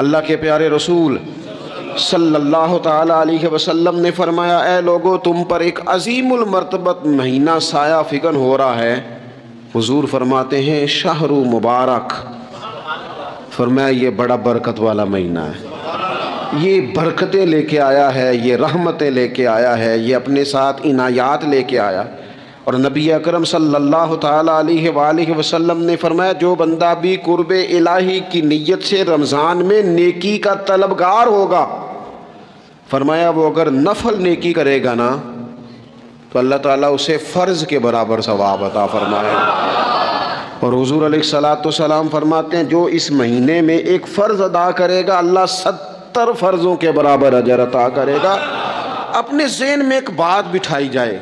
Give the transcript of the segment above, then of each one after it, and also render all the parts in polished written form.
اللہ کے پیارے رسول صلی اللہ تعالی علیہ وسلم نے فرمایا، اے لوگو تم پر ایک عظیم المرتبت مہینہ سایہ فگن ہو رہا ہے۔ حضور فرماتے ہیں شہر مبارک، فرمایا یہ بڑا برکت والا مہینہ ہے، یہ برکتیں لے کے آیا ہے، یہ رحمتیں لے کے آیا ہے، یہ اپنے ساتھ عنایات لے کے آیا۔ اور نبی اکرم صلی اللہ تعالی علیہ وآلہ وسلم نے فرمایا جو بندہ بھی قرب الہی کی نیت سے رمضان میں نیکی کا طلبگار ہوگا، فرمایا وہ اگر نفل نیکی کرے گا نا تو اللہ تعالیٰ اسے فرض کے برابر ثواب عطا فرمائے گا۔ اور حضور علیہ الصلوۃ والسلام فرماتے ہیں جو اس مہینے میں ایک فرض ادا کرے گا اللہ 70 فرضوں کے برابر اجر عطا کرے گا۔ اپنے ذہن میں ایک بات بٹھائی جائے،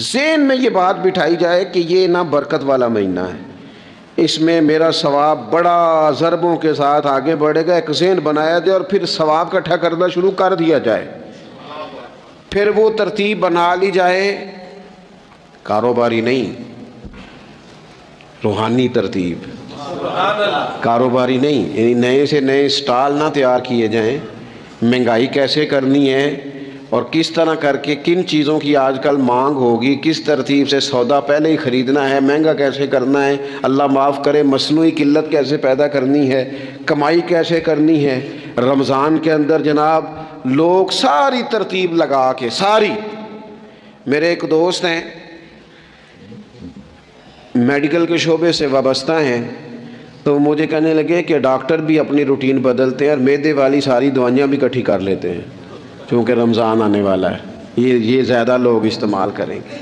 ذہن میں یہ بات بٹھائی جائے کہ یہ نا برکت والا مہینہ ہے، اس میں میرا ثواب بڑا ضربوں کے ساتھ آگے بڑھے گا۔ ایک ذہن بنایا جائے اور پھر ثواب اکٹھا کرنا شروع کر دیا جائے، پھر وہ ترتیب بنا لی جائے، کاروباری نہیں، روحانی ترتیب، کاروباری نہیں، یعنی نئے سے نئے سٹال نہ تیار کیے جائیں، مہنگائی کیسے کرنی ہے اور کس طرح کر کے کن چیزوں کی آج کل مانگ ہوگی، کس ترتیب سے سودا پہلے ہی خریدنا ہے، مہنگا کیسے کرنا ہے، اللہ معاف کرے مصنوعی قلت کیسے پیدا کرنی ہے، کمائی کیسے کرنی ہے۔ رمضان کے اندر جناب لوگ ساری ترتیب لگا کے ساری، میرے ایک دوست ہیں میڈیکل کے شعبے سے وابستہ ہیں، تو مجھے کہنے لگے کہ ڈاکٹر بھی اپنی روٹین بدلتے ہیں اور معدے والی ساری دوائیاں بھی اکٹھی کر لیتے ہیں چونکہ رمضان آنے والا ہے، یہ زیادہ لوگ استعمال کریں گے۔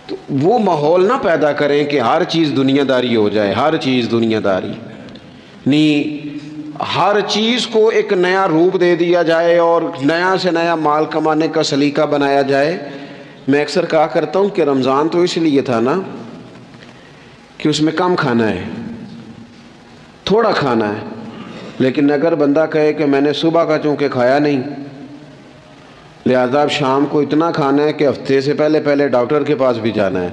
تو وہ ماحول نہ پیدا کریں کہ ہر چیز دنیا داری ہو جائے، ہر چیز دنیا داری نہیں، ہر چیز کو ایک نیا روپ دے دیا جائے اور نیا سے نیا مال کمانے کا سلیقہ بنایا جائے۔ میں اکثر کہا کرتا ہوں کہ رمضان تو اس لیے تھا نا کہ اس میں کم کھانا ہے، تھوڑا کھانا ہے، لیکن اگر بندہ کہے کہ میں نے صبح کا چونکہ کھایا نہیں لہذا اب شام کو اتنا کھانا ہے کہ ہفتے سے پہلے ڈاکٹر کے پاس بھی جانا ہے،